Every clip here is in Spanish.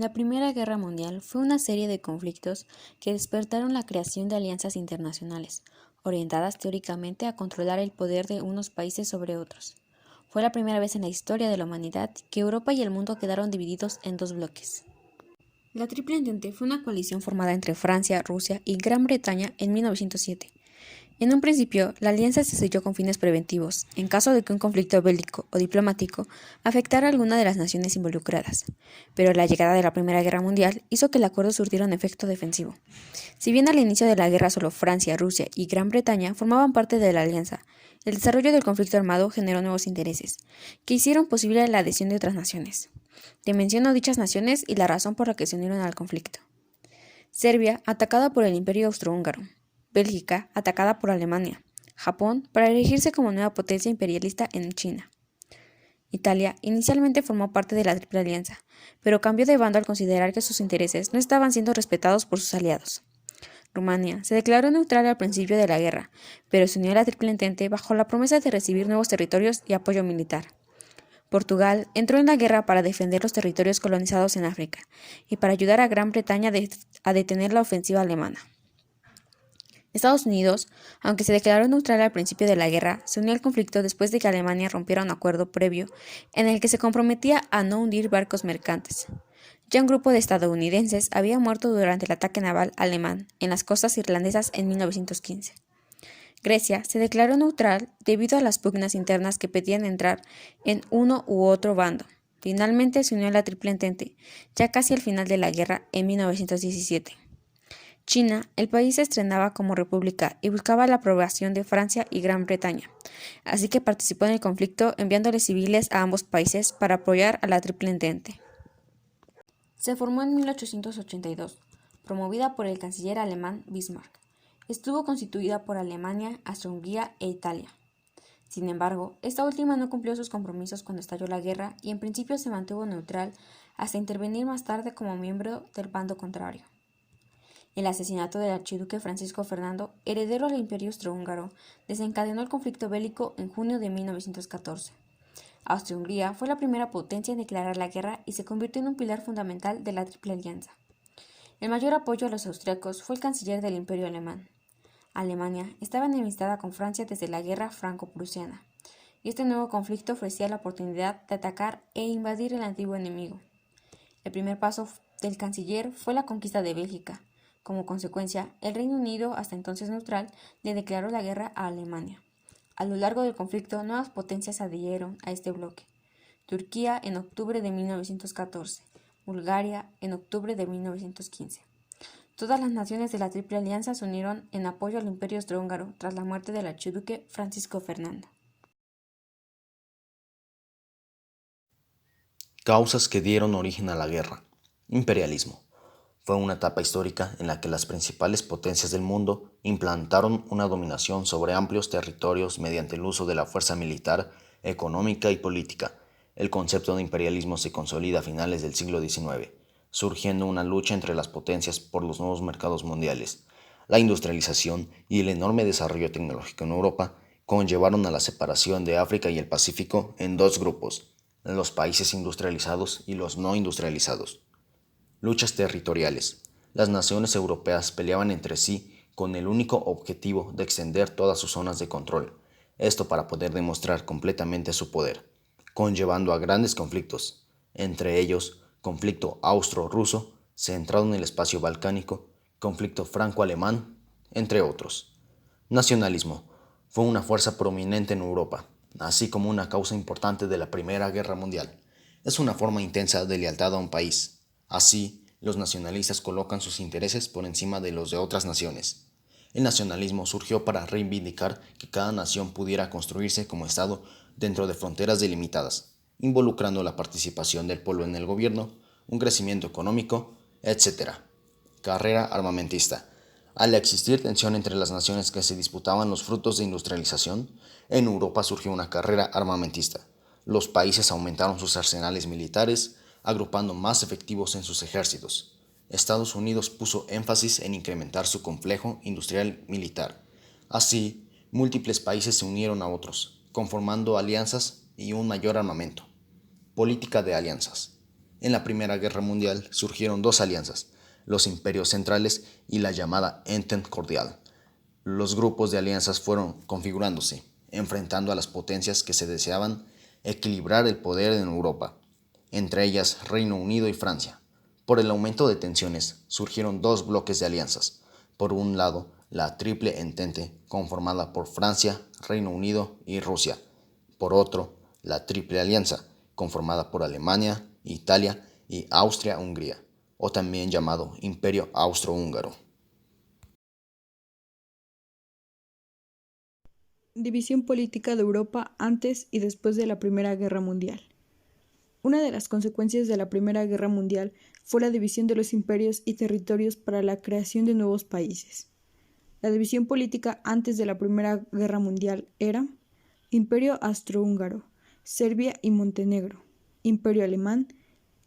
La Primera Guerra Mundial fue una serie de conflictos que despertaron la creación de alianzas internacionales, orientadas teóricamente a controlar el poder de unos países sobre otros. Fue la primera vez en la historia de la humanidad que Europa y el mundo quedaron divididos en dos bloques. La Triple Entente fue una coalición formada entre Francia, Rusia y Gran Bretaña en 1907. En un principio, la alianza se selló con fines preventivos, en caso de que un conflicto bélico o diplomático afectara a alguna de las naciones involucradas, pero la llegada de la Primera Guerra Mundial hizo que el acuerdo surtiera un efecto defensivo. Si bien al inicio de la guerra solo Francia, Rusia y Gran Bretaña formaban parte de la alianza, el desarrollo del conflicto armado generó nuevos intereses, que hicieron posible la adhesión de otras naciones. Te menciono dichas naciones y la razón por la que se unieron al conflicto. Serbia, atacada por el Imperio Austrohúngaro. Bélgica, atacada por Alemania. Japón, para erigirse como nueva potencia imperialista en China. Italia inicialmente formó parte de la Triple Alianza, pero cambió de bando al considerar que sus intereses no estaban siendo respetados por sus aliados. Rumania se declaró neutral al principio de la guerra, pero se unió a la Triple Entente bajo la promesa de recibir nuevos territorios y apoyo militar. Portugal entró en la guerra para defender los territorios colonizados en África y para ayudar a Gran Bretaña a detener la ofensiva alemana. Estados Unidos, aunque se declaró neutral al principio de la guerra, se unió al conflicto después de que Alemania rompiera un acuerdo previo en el que se comprometía a no hundir barcos mercantes. Ya un grupo de estadounidenses había muerto durante el ataque naval alemán en las costas irlandesas en 1915. Grecia se declaró neutral debido a las pugnas internas que pedían entrar en uno u otro bando. Finalmente se unió a la Triple Entente, ya casi al final de la guerra en 1917. China, el país se estrenaba como república y buscaba la aprobación de Francia y Gran Bretaña, así que participó en el conflicto enviándole civiles a ambos países para apoyar a la Triple Entente. Se formó en 1882, promovida por el canciller alemán Bismarck. Estuvo constituida por Alemania, Austria-Hungría e Italia. Sin embargo, esta última no cumplió sus compromisos cuando estalló la guerra y en principio se mantuvo neutral hasta intervenir más tarde como miembro del bando contrario. El asesinato del archiduque Francisco Fernando, heredero del Imperio Austrohúngaro, desencadenó el conflicto bélico en junio de 1914. Austria-Hungría fue la primera potencia en declarar la guerra y se convirtió en un pilar fundamental de la Triple Alianza. El mayor apoyo a los austriacos fue el canciller del Imperio alemán. Alemania estaba enemistada con Francia desde la Guerra Franco-Prusiana, y este nuevo conflicto ofrecía la oportunidad de atacar e invadir el antiguo enemigo. El primer paso del canciller fue la conquista de Bélgica. Como consecuencia, el Reino Unido, hasta entonces neutral, le declaró la guerra a Alemania. A lo largo del conflicto, nuevas potencias adhirieron a este bloque. Turquía en octubre de 1914, Bulgaria en octubre de 1915. Todas las naciones de la Triple Alianza se unieron en apoyo al Imperio Austrohúngaro tras la muerte del archiduque Francisco Fernando. Causas que dieron origen a la guerra. Imperialismo. Fue una etapa histórica en la que las principales potencias del mundo implantaron una dominación sobre amplios territorios mediante el uso de la fuerza militar, económica y política. El concepto de imperialismo se consolida a finales del siglo XIX, surgiendo una lucha entre las potencias por los nuevos mercados mundiales. La industrialización y el enorme desarrollo tecnológico en Europa conllevaron a la separación de África y el Pacífico en dos grupos, los países industrializados y los no industrializados. Luchas territoriales. Las naciones europeas peleaban entre sí con el único objetivo de extender todas sus zonas de control, esto para poder demostrar completamente su poder, conllevando a grandes conflictos, entre ellos conflicto austro-ruso, centrado en el espacio balcánico, conflicto franco-alemán, entre otros. Nacionalismo. Fue una fuerza prominente en Europa, así como una causa importante de la Primera Guerra Mundial. Es una forma intensa de lealtad a un país. Así, los nacionalistas colocan sus intereses por encima de los de otras naciones. El nacionalismo surgió para reivindicar que cada nación pudiera construirse como Estado dentro de fronteras delimitadas, involucrando la participación del pueblo en el gobierno, un crecimiento económico, etc. Carrera armamentista. Al existir tensión entre las naciones que se disputaban los frutos de industrialización, en Europa surgió una carrera armamentista. Los países aumentaron sus arsenales militares, agrupando más efectivos en sus ejércitos. Estados Unidos puso énfasis en incrementar su complejo industrial militar. Así, múltiples países se unieron a otros, conformando alianzas y un mayor armamento. Política de alianzas. En la Primera Guerra Mundial surgieron dos alianzas, los imperios centrales y la llamada Entente Cordial. Los grupos de alianzas fueron configurándose, enfrentando a las potencias que se deseaban equilibrar el poder en Europa, entre ellas Reino Unido y Francia. Por el aumento de tensiones surgieron dos bloques de alianzas. Por un lado, la Triple Entente, conformada por Francia, Reino Unido y Rusia. Por otro, la Triple Alianza, conformada por Alemania, Italia y Austria-Hungría, o también llamado Imperio Austrohúngaro. División política de Europa antes y después de la Primera Guerra Mundial. Una de las consecuencias de la Primera Guerra Mundial fue la división de los imperios y territorios para la creación de nuevos países. La división política antes de la Primera Guerra Mundial era Imperio Austrohúngaro, Serbia y Montenegro, Imperio Alemán,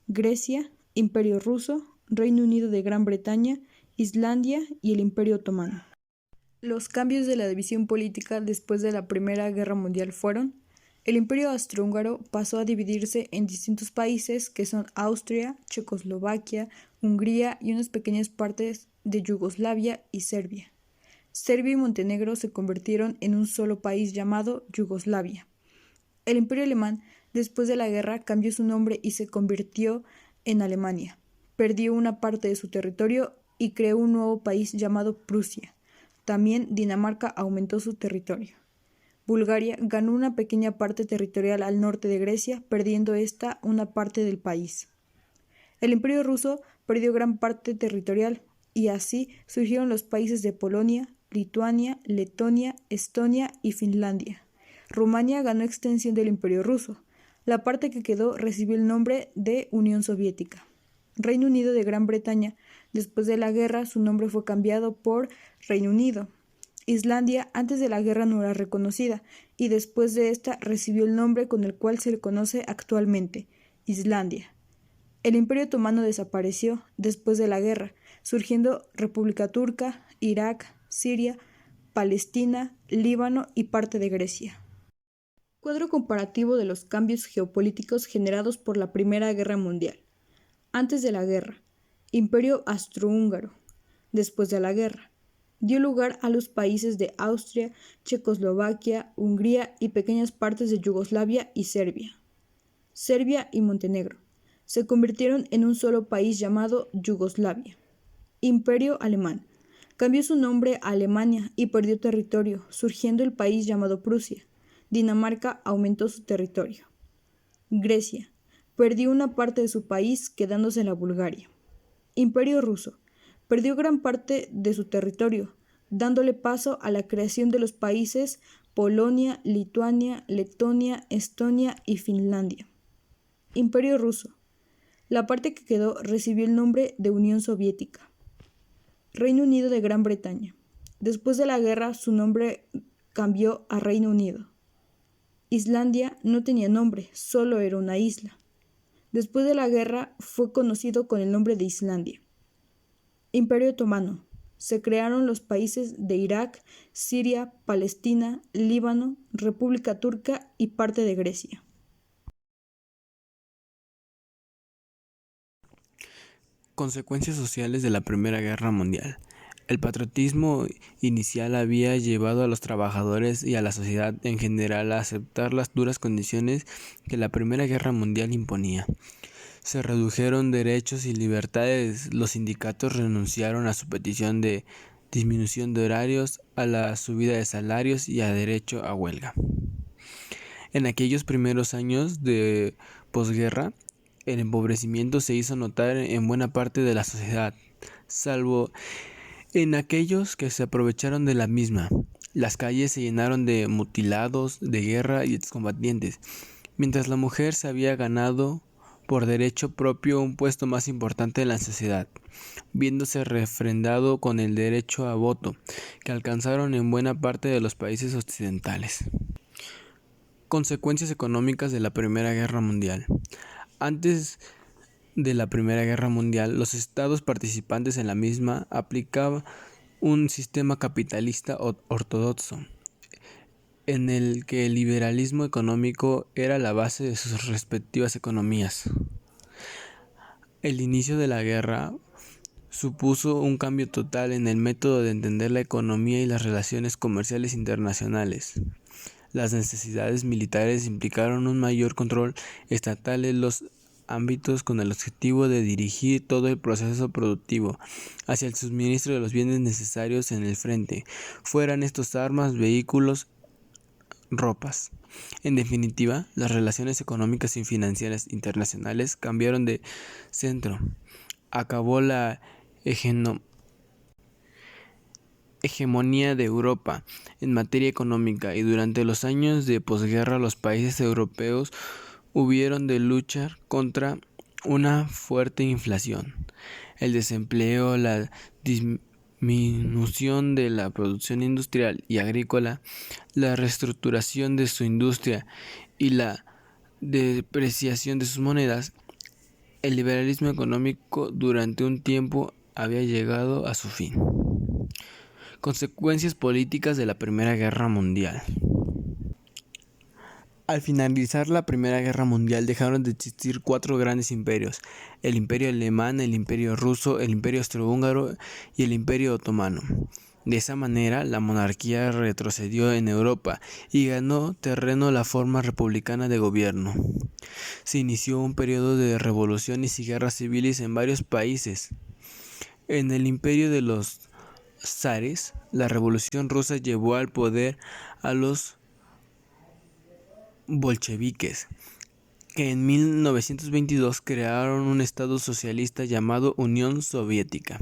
Grecia, Imperio Ruso, Reino Unido de Gran Bretaña, Islandia y el Imperio Otomano. Los cambios de la división política después de la Primera Guerra Mundial fueron: el Imperio Austrohúngaro pasó a dividirse en distintos países que son Austria, Checoslovaquia, Hungría y unas pequeñas partes de Yugoslavia y Serbia. Serbia y Montenegro se convirtieron en un solo país llamado Yugoslavia. El Imperio Alemán, después de la guerra, cambió su nombre y se convirtió en Alemania. Perdió una parte de su territorio y creó un nuevo país llamado Prusia. También Dinamarca aumentó su territorio. Bulgaria ganó una pequeña parte territorial al norte de Grecia, perdiendo esta una parte del país. El Imperio ruso perdió gran parte territorial y así surgieron los países de Polonia, Lituania, Letonia, Estonia y Finlandia. Rumania ganó extensión del Imperio ruso. La parte que quedó recibió el nombre de Unión Soviética. Reino Unido de Gran Bretaña, después de la guerra su nombre fue cambiado por Reino Unido. Islandia antes de la guerra no era reconocida y después de esta recibió el nombre con el cual se le conoce actualmente, Islandia. El Imperio Otomano desapareció después de la guerra, surgiendo República Turca, Irak, Siria, Palestina, Líbano y parte de Grecia. Cuadro comparativo de los cambios geopolíticos generados por la Primera Guerra Mundial. Antes de la guerra, Imperio Austrohúngaro. Después de la guerra, dio lugar a los países de Austria, Checoslovaquia, Hungría y pequeñas partes de Yugoslavia y Serbia. Serbia y Montenegro se convirtieron en un solo país llamado Yugoslavia. Imperio Alemán cambió su nombre a Alemania y perdió territorio, surgiendo el país llamado Prusia. Dinamarca aumentó su territorio. Grecia perdió una parte de su país, quedándose en la Bulgaria. Imperio ruso perdió gran parte de su territorio, dándole paso a la creación de los países Polonia, Lituania, Letonia, Estonia y Finlandia. Imperio ruso. La parte que quedó recibió el nombre de Unión Soviética. Reino Unido de Gran Bretaña. Después de la guerra su nombre cambió a Reino Unido. Islandia no tenía nombre, solo era una isla. Después de la guerra fue conocido con el nombre de Islandia. Imperio Otomano. Se crearon los países de Irak, Siria, Palestina, Líbano, República Turca y parte de Grecia. Consecuencias sociales de la Primera Guerra Mundial. El patriotismo inicial había llevado a los trabajadores y a la sociedad en general a aceptar las duras condiciones que la Primera Guerra Mundial imponía. Se redujeron derechos y libertades, los sindicatos renunciaron a su petición de disminución de horarios, a la subida de salarios y a derecho a huelga. En aquellos primeros años de posguerra, el empobrecimiento se hizo notar en buena parte de la sociedad, salvo en aquellos que se aprovecharon de la misma. Las calles se llenaron de mutilados de guerra y excombatientes, mientras la mujer se había ganado por derecho propio un puesto más importante en la sociedad, viéndose refrendado con el derecho a voto, que alcanzaron en buena parte de los países occidentales. Consecuencias económicas de la Primera Guerra Mundial. Antes de la Primera Guerra Mundial, los estados participantes en la misma aplicaban un sistema capitalista ortodoxo, en el que el liberalismo económico era la base de sus respectivas economías. El inicio de la guerra supuso un cambio total en el método de entender la economía y las relaciones comerciales internacionales. Las necesidades militares implicaron un mayor control estatal en los ámbitos con el objetivo de dirigir todo el proceso productivo hacia el suministro de los bienes necesarios en el frente, fueran estos armas, vehículos, ropas. En definitiva, las relaciones económicas y financieras internacionales cambiaron de centro. Acabó la hegemonía de Europa en materia económica y durante los años de posguerra los países europeos hubieron de luchar contra una fuerte inflación, el desempleo, la disminución de la producción industrial y agrícola, la reestructuración de su industria y la depreciación de sus monedas. El liberalismo económico durante un tiempo había llegado a su fin. Consecuencias políticas de la Primera Guerra Mundial. Al finalizar la Primera Guerra Mundial dejaron de existir 4 grandes imperios: el Imperio Alemán, el Imperio Ruso, el Imperio Austrohúngaro y el Imperio Otomano. De esa manera, la monarquía retrocedió en Europa y ganó terreno la forma republicana de gobierno. Se inició un periodo de revoluciones y guerras civiles en varios países. En el Imperio de los zares, la Revolución Rusa llevó al poder a los bolcheviques, que en 1922 crearon un estado socialista llamado Unión Soviética.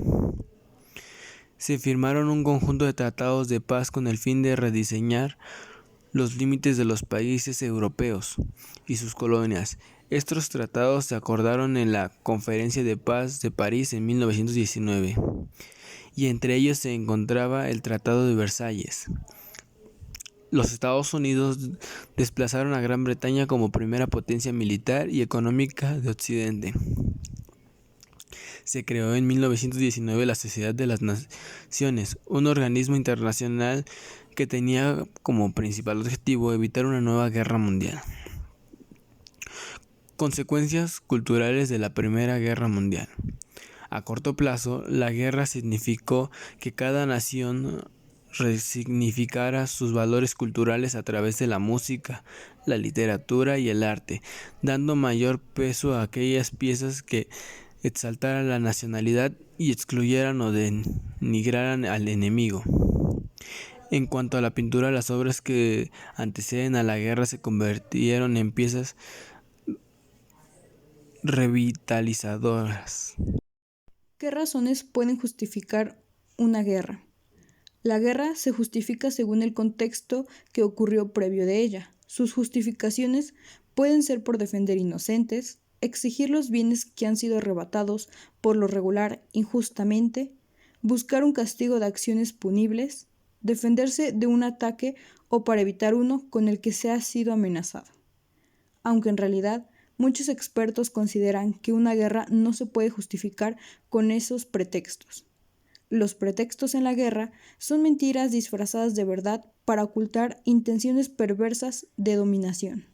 Se firmaron un conjunto de tratados de paz con el fin de rediseñar los límites de los países europeos y sus colonias. Estos tratados se acordaron en la Conferencia de Paz de París en 1919, y entre ellos se encontraba el Tratado de Versalles. Los Estados Unidos desplazaron a Gran Bretaña como primera potencia militar y económica de Occidente. Se creó en 1919 la Sociedad de las Naciones, un organismo internacional que tenía como principal objetivo evitar una nueva guerra mundial. Consecuencias culturales de la Primera Guerra Mundial. A corto plazo, la guerra significó que cada nación resignificara sus valores culturales a través de la música, la literatura y el arte, dando mayor peso a aquellas piezas que exaltaran la nacionalidad y excluyeran o denigraran al enemigo. En cuanto a la pintura, las obras que anteceden a la guerra se convirtieron en piezas revitalizadoras. ¿Qué razones pueden justificar una guerra? La guerra se justifica según el contexto que ocurrió previo de ella. Sus justificaciones pueden ser por defender inocentes, exigir los bienes que han sido arrebatados por lo regular injustamente, buscar un castigo de acciones punibles, defenderse de un ataque o para evitar uno con el que se ha sido amenazado. Aunque en realidad muchos expertos consideran que una guerra no se puede justificar con esos pretextos. Los pretextos en la guerra son mentiras disfrazadas de verdad para ocultar intenciones perversas de dominación.